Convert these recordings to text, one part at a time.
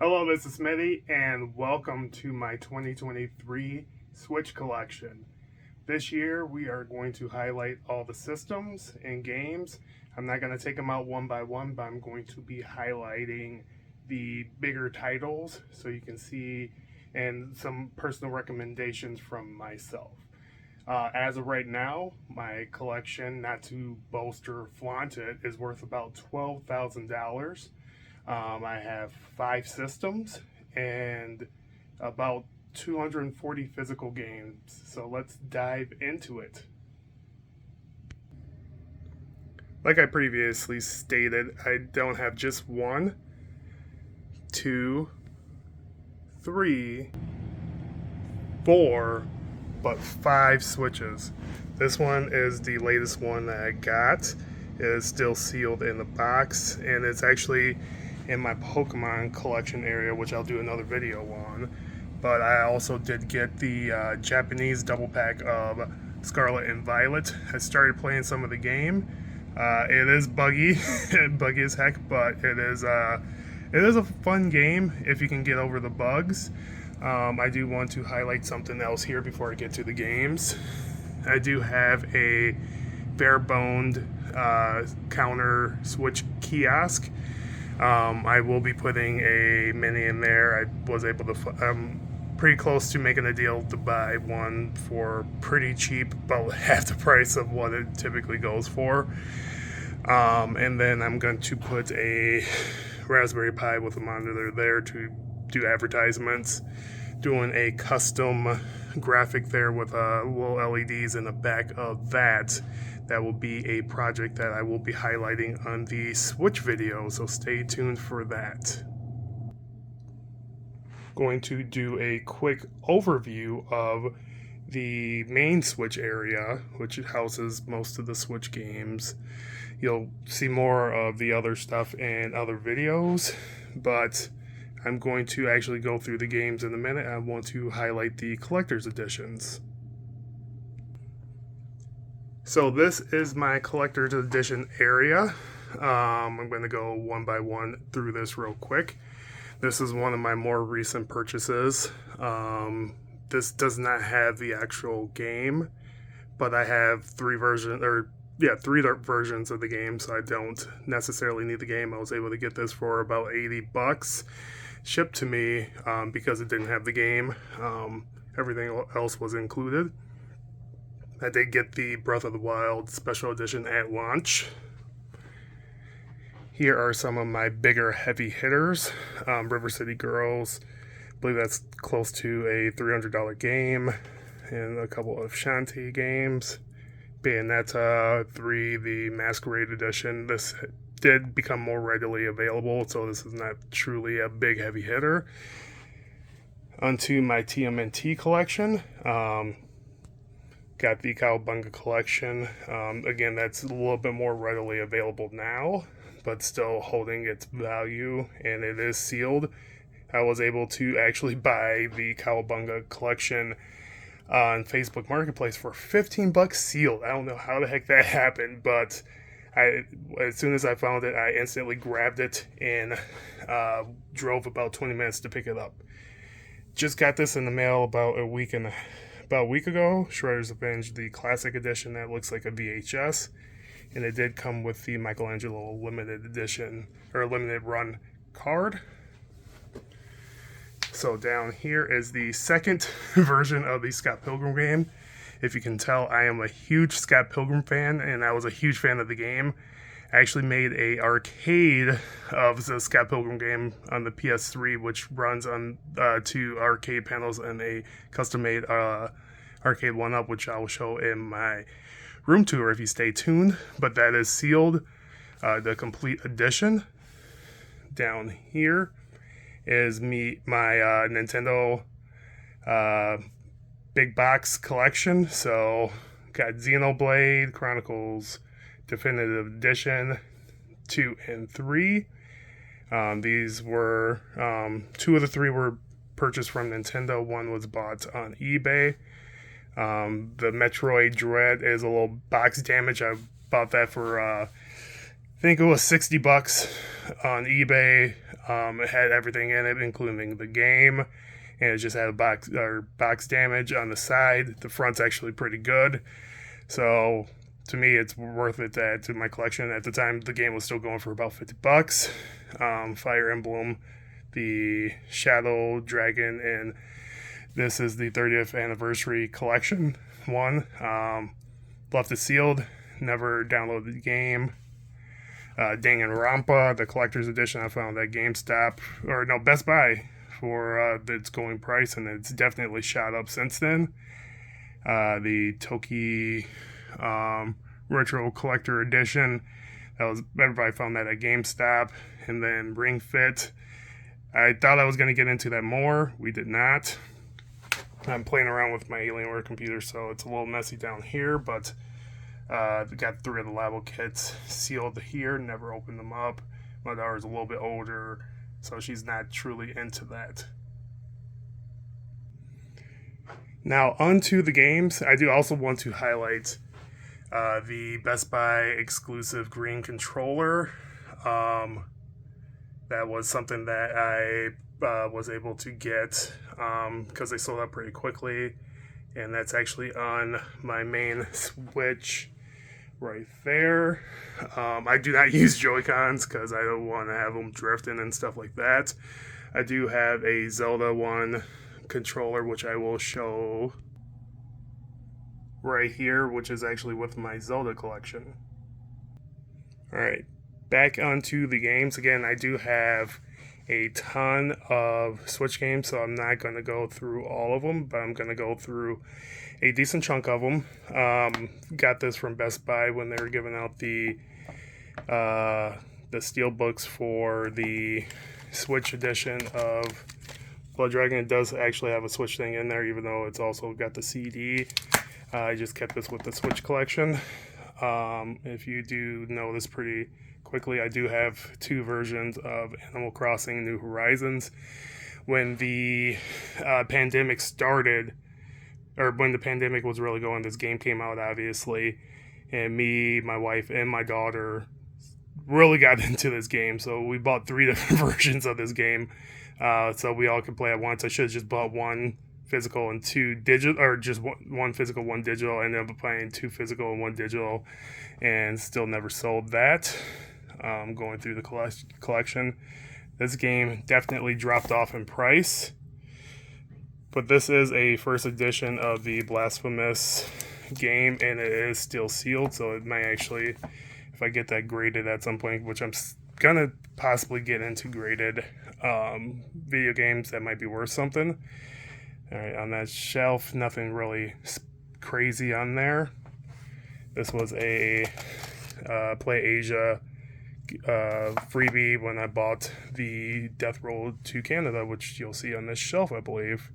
Hello, this is Smitty, and welcome to my 2023 Switch collection. This year, we are going to highlight all the systems and games. I'm not going to take them out one by one, but I'm going to be highlighting the bigger titles so you can see, and some personal recommendations from myself. As of right now, my collection, not to boast or flaunt it, is worth about $12,000. I have 5 systems and about 240 physical games. So let's dive into it. Like I previously stated, I don't have just 1, 2, 3, 4, but 5 Switches. This one is the latest one that I got. It is still sealed in the box, and it's actually in my Pokemon collection area, which I'll do another video on. But I also did get the Japanese double pack of Scarlet and Violet. I started playing some of the game. It is buggy, buggy as heck, but it is a fun game if you can get over the bugs. I do want to highlight something else here before I get to the games. I do have a bare-boned counter Switch kiosk. I will be putting a mini in there. I was able to, pretty close to making a deal to buy one for pretty cheap, about half the price of what it typically goes for. And then I'm going to put a Raspberry Pi with a monitor there to do advertisements, doing a custom graphic there with little LEDs in the back of that. That will be a project that I will be highlighting on the Switch video, so stay tuned for that. Going to do a quick overview of the main Switch area, which houses most of the Switch games. You'll see more of the other stuff in other videos, but I'm going to actually go through the games in a minute. I want to highlight the collector's editions. So this is my collector's edition area. I'm going to go one by one through this real quick. This is one of my more recent purchases. This does not have the actual game, but I have 3 versions of the game, so I don't necessarily need the game. I was able to get this for about $80 shipped to me because it didn't have the game. Everything else was included. I did get the Breath of the Wild Special Edition at launch. Here are some of my bigger heavy hitters. River City Girls, I believe that's close to a $300 game, and a couple of Shantae games. Bayonetta 3, the Masquerade Edition. This did become more readily available, so this is not truly a big heavy hitter. Onto my TMNT collection. Got the Cowabunga collection. Again, that's a little bit more readily available now, but still holding its value, and it is sealed. I was able to actually buy the Cowabunga collection on Facebook Marketplace for $15 sealed. I don't know how the heck that happened, but as soon as I found it, I instantly grabbed it and drove about 20 minutes to pick it up. Just got this in the mail about a week ago. Shredder's Revenge, the classic edition that looks like a VHS, and it did come with the Michelangelo limited edition or limited run card. So down here is the second version of the Scott Pilgrim game. If you can tell, I am a huge Scott Pilgrim fan, and I was a huge fan of the game. I actually made a arcade of the Scott Pilgrim game on the PS3, which runs on 2 arcade panels and a custom-made arcade 1-up, which I will show in my room tour if you stay tuned. But that is sealed, the complete edition. Down here is my Nintendo big box collection. So got Xenoblade Chronicles Definitive Edition 2 and 3. These were 2 of the 3 were purchased from Nintendo. 1 was bought on eBay. The Metroid Dread is a little box damage. I bought that for I think it was $60 on eBay. It had everything in it, including the game, and it just had a box damage on the side. The front's actually pretty good, so to me, it's worth it to add to my collection. At the time, the game was still going for about $50. Fire Emblem, the Shadow Dragon, and this is the 30th anniversary collection one. Left it sealed. Never downloaded the game. Danganronpa, the collector's edition, I found at Best Buy for its going price, and it's definitely shot up since then. The Toki Retro Collector Edition, everybody found that at GameStop. And then Ring Fit, I thought I was going to get into that more. We did not. I'm playing around with my Alienware computer, so it's a little messy down here, but got 3 of the Labo kits sealed here, never opened them up. My daughter's a little bit older, so she's not truly into that. Now, onto the games. I do also want to highlight the Best Buy exclusive green controller. That was something that I was able to get because they sold out pretty quickly, and that's actually on my main Switch right there. I do not use Joy-Cons because I don't want to have them drifting and stuff like that. I do have a Zelda one controller, which I will show right here, which is actually with my Zelda collection. Alright, back onto the games. Again, I do have a ton of Switch games, so I'm not going to go through all of them, but I'm going to go through a decent chunk of them. Got this from Best Buy when they were giving out the steel books for the Switch edition of Blood Dragon. It does actually have a Switch thing in there, even though it's also got the CD. I just kept this with the Switch collection. If you do know this pretty quickly, I do have 2 versions of Animal Crossing New Horizons. When the pandemic started, or when the pandemic was really going, this game came out, obviously, and me, my wife, and my daughter really got into this game, so we bought 3 different versions of this game, so we all could play at once. I should have just bought 1 physical and 2 digital, or just 1 physical, 1 digital. I ended up playing 2 physical and 1 digital, and still never sold that. Going through the collection, this game definitely dropped off in price, but this is a first edition of the Blasphemous game, and it is still sealed, so it might actually, if I get that graded at some point, which I'm gonna possibly get into graded video games, that might be worth something. Alright, on that shelf, nothing really crazy on there. This was a Play Asia freebie when I bought the Death Roll to Canada, which you'll see on this shelf, I believe.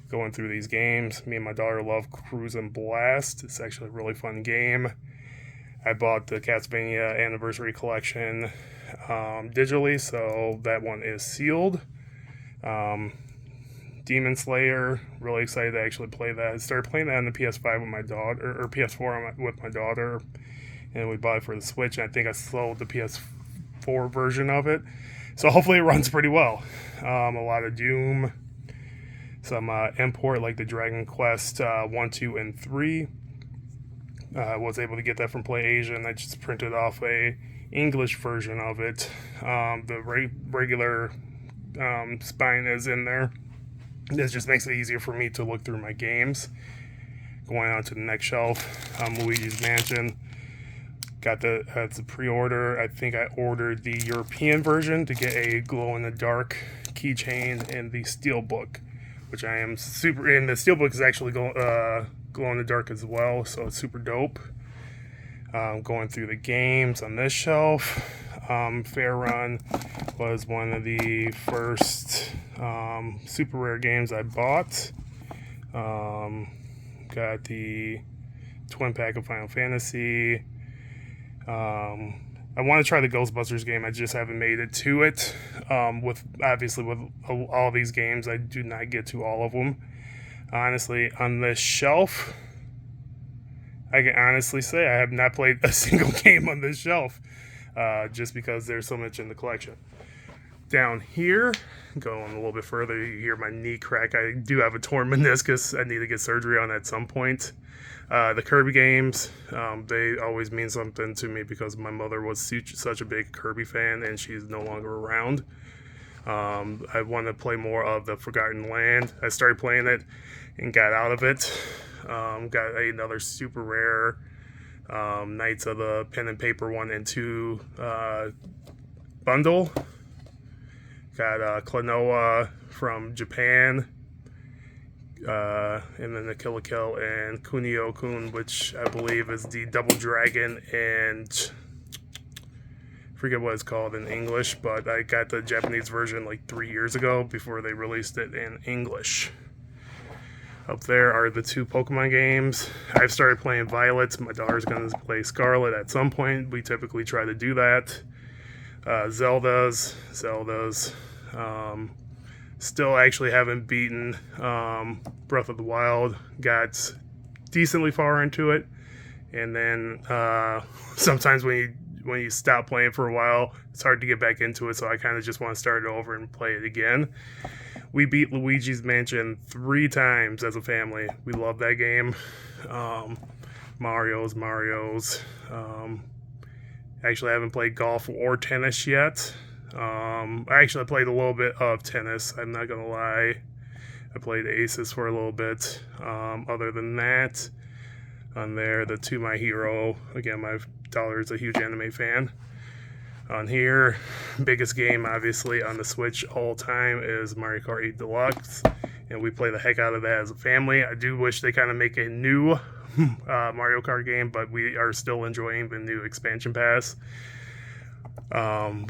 Going through these games, me and my daughter love Cruise and Blast. It's actually a really fun game. I bought the Castlevania Anniversary Collection digitally, so that one is sealed. Demon Slayer, really excited to actually play that. I started playing that on the PS5 with my daughter, or PS4 with my daughter, and we bought it for the Switch, and I think I sold the PS4 version of it, so hopefully it runs pretty well. A lot of Doom, some import like the Dragon Quest 1, 2, and 3. I was able to get that from Play Asia, and I just printed off a English version of it. The regular spine is in there. This just makes it easier for me to look through my games. Going on to the next shelf, Luigi's Mansion. Got the pre-order. I think I ordered the European version to get a glow-in-the-dark keychain and the steelbook, which I am super. And the steelbook is actually glow-in-the-dark as well, so it's super dope. Going through the games on this shelf. Fair Run was one of the first super rare games I bought. Got the twin pack of Final Fantasy. I want to try the Ghostbusters game. I just haven't made it to it. With all these games, I do not get to all of them. Honestly, on this shelf, I can honestly say I have not played a single game on this shelf, just because there's so much in the collection. Down here, going a little bit further, you hear my knee crack. I do have a torn meniscus. I need to get surgery on at some point. The Kirby games, they always mean something to me because my mother was such a big Kirby fan and she's no longer around. I want to play more of the Forgotten Land. I started playing it and got out of it. Got another super rare Knights of the Pen and Paper 1 and 2 bundle. Got Klonoa from Japan, and then the Kill la Kill and Kunio-kun, which I believe is the Double Dragon, and I forget what it's called in English, but I got the Japanese version like 3 years ago before they released it in English. Up there are the 2 Pokemon games. I've started playing Violet. My daughter's going to play Scarlet at some point. We typically try to do that. Zeldas. Still actually haven't beaten Breath of the Wild. Got decently far into it, and then sometimes when you stop playing for a while, it's hard to get back into it. So I kind of just want to start it over and play it again. We beat Luigi's Mansion 3 times as a family. We love that game. Mario's. Actually, I haven't played golf or tennis yet. I actually played a little bit of tennis. I'm not gonna lie. I played Aces for a little bit. Other than that, on there, the To My Hero. Again, my daughter is a huge anime fan. On here, biggest game obviously on the Switch all time is Mario Kart 8 Deluxe, and we play the heck out of that as a family. I do wish they kind of make a new Mario Kart game, but we are still enjoying the new expansion pass. We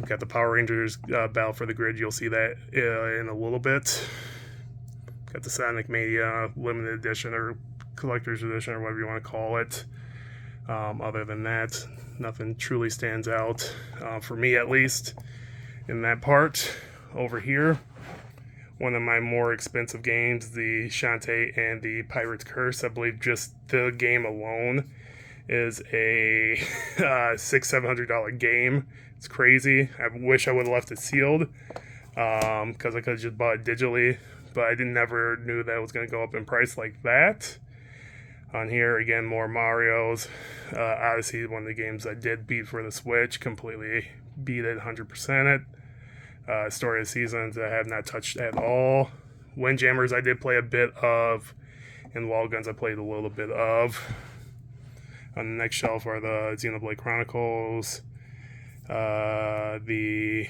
got the Power Rangers Battle for the Grid. You'll see that in a little bit. Got the Sonic Mania limited edition or collector's edition or whatever you want to call it. Other than that, nothing truly stands out for me, at least, in that part. Over here, one of my more expensive games, the Shantae and the Pirate's Curse. I believe just the game alone is a $600-700 game. It's crazy. I wish I would have left it sealed because I could have just bought it digitally, but I never knew that it was going to go up in price like that. On here, again, more Mario's. Odyssey, one of the games I did beat for the Switch, completely beat it, 100% it. Story of Seasons, I have not touched at all. Windjammers, I did play a bit of, and Wall Guns, I played a little bit of. On the next shelf are the Xenoblade Chronicles, the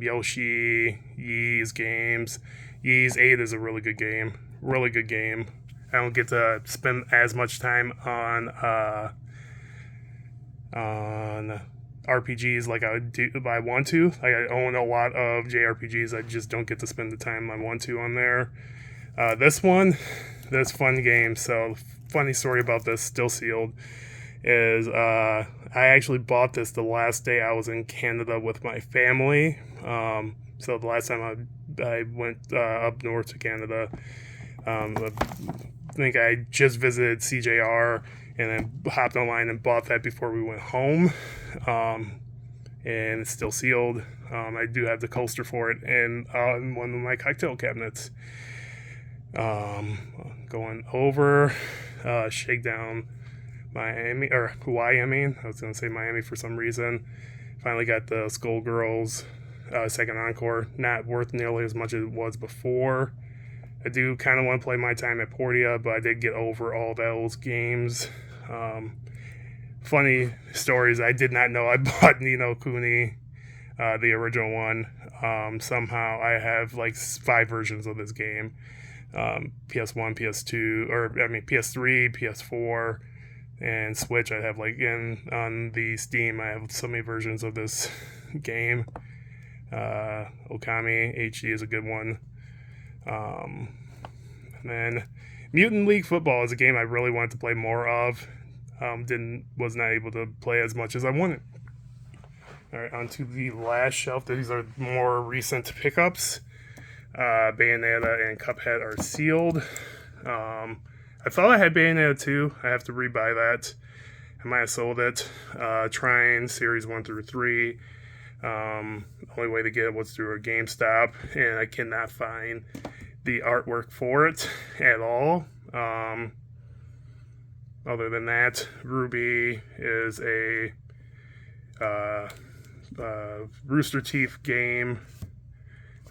Yoshi, Ys games. Ys 8 is a really good game. Really good game. I don't get to spend as much time on RPGs like I would do if I want to. Like, I own a lot of JRPGs. I just don't get to spend the time I want to on there. This fun game. So, funny story about this, still sealed, is I actually bought this the last day I was in Canada with my family. So the last time I went up north to Canada, I think I just visited CJR and then hopped online and bought that before we went home. And it's still sealed. I do have the coaster for it in one of my cocktail cabinets. Going over Shakedown Miami, or Hawaii, I was going to say Miami for some reason. Finally got the Skullgirls second encore. Not worth nearly as much as it was before. I do kind of want to play My Time at Portia, but I did get over all those games. Funny stories, I did not know I bought Ni no Kuni, the original one. Somehow I have like 5 versions of this game. PS1, PS2, PS3, PS4, and Switch. I have on the Steam, I have so many versions of this game. Okami HD is a good one. And then Mutant League Football is a game I really wanted to play more of. Was not able to play as much as I wanted. All right, on to the last shelf. These are more recent pickups. Bayonetta and Cuphead are sealed. I thought I had Bayonetta 2. I have to rebuy that. I might have sold it. Trine Series 1 through 3. The only way to get it was through a GameStop, and I cannot find the artwork for it at all. Other than that, Ruby is a Rooster Teeth game.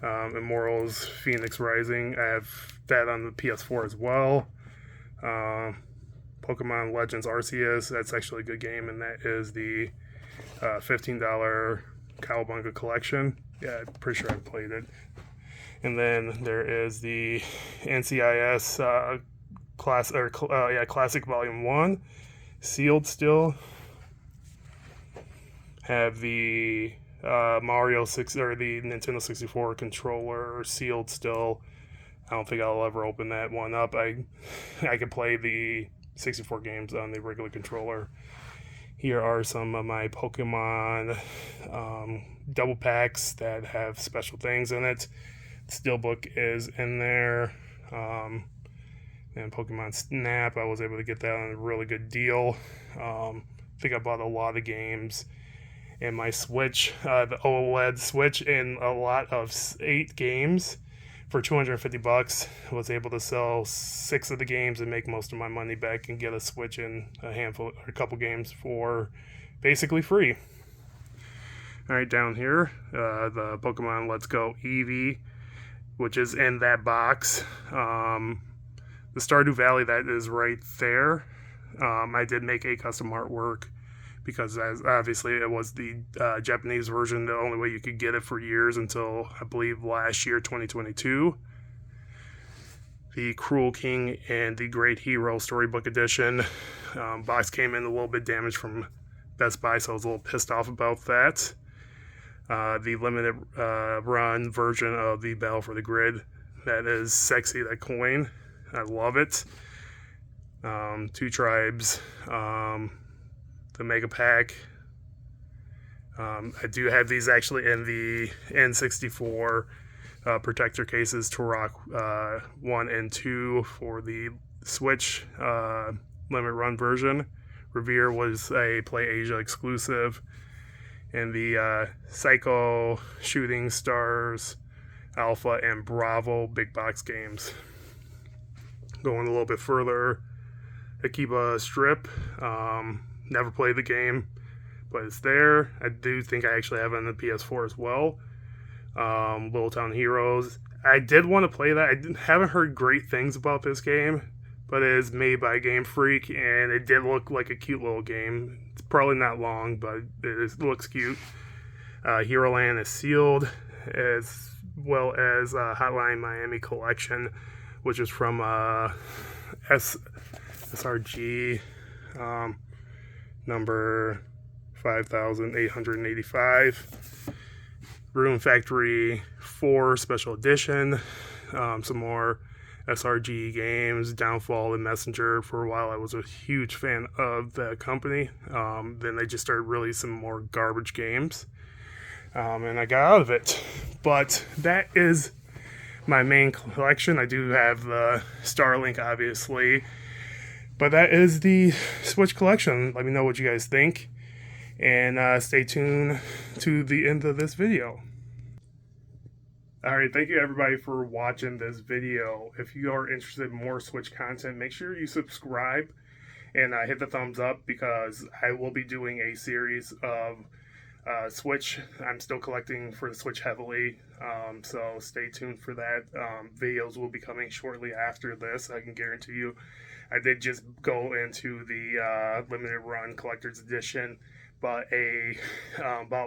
Immortals Phoenix Rising. I have that on the PS4 as well. Pokemon Legends Arceus. That's actually a good game, and that is the $15 Cowabunga collection. Yeah, I'm pretty sure I've played it. And then there is the NCIS Classic Volume 1, sealed still. Have the Mario 6 or the Nintendo 64 controller sealed still. I don't think I'll ever open that one up. I can play the 64 games on the regular controller. Here are some of my Pokemon double packs that have special things in it. Steelbook is in there. And Pokemon Snap, I was able to get that on a really good deal. I think I bought a lot of games. And my Switch, the OLED Switch, and a lot of 8 games for $250. I was able to sell 6 of the games and make most of my money back and get a Switch and a couple games for basically free. All right, down here, the Pokemon Let's Go Eevee, which is in that box. The Stardew Valley, that is right there. I did make a custom artwork because obviously it was the Japanese version, the only way you could get it for years until I believe last year, 2022. The Cruel King and the Great Hero Storybook Edition. Box came in a little bit damaged from Best Buy, so I was a little pissed off about that. The limited run version of the Battle for the Grid. That is sexy, that coin. I love it. 2 Tribes. The Mega Pack. I do have these actually in the N64 protector cases, Turok 1 and 2 for the Switch limited run version. Revere was a Play Asia exclusive. And the Psycho Shooting Stars Alpha and Bravo big box games. Going a little bit further, Akiba Strip. Never played the game, but it's there. I do think I actually have it on the PS4 as well. Little Town Heroes. I did want to play that. I haven't heard great things about this game, but it is made by Game Freak, and it did look like a cute little game. It's probably not long, but it looks cute. Hero Land is sealed, as well as Hotline Miami Collection, which is from SRG number 5885. Room Factory 4 Special Edition. Some more SRG games, Downfall and Messenger. For a while I was a huge fan of the company. Then they just started releasing more garbage games. And I got out of it. But that is my main collection. I do have the Starlink, obviously. But that is the Switch collection. Let me know what you guys think. And stay tuned to the end of this video. Alright, thank you everybody for watching this video. If you are interested in more Switch content, make sure you subscribe and hit the thumbs up, because I will be doing a series of Switch. I'm still collecting for the Switch heavily, so stay tuned for that. Videos will be coming shortly after this, I can guarantee you. I did just go into the limited run collector's edition, bought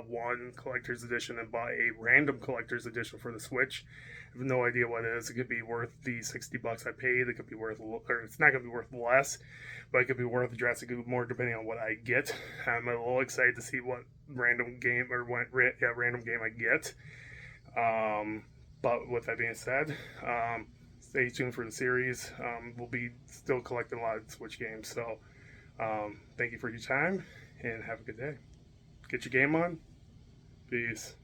one collector's edition and bought a random collector's edition for the Switch. I have no idea what it is. It could be worth the $60 I paid. It could be worth, or it's not going to be worth less, but it could be worth drastically more depending on what I get. I'm a little excited to see what random game I get. But with that being said, stay tuned for the series. We'll be still collecting a lot of Switch games. So thank you for your time and have a good day. Get your game on. Peace.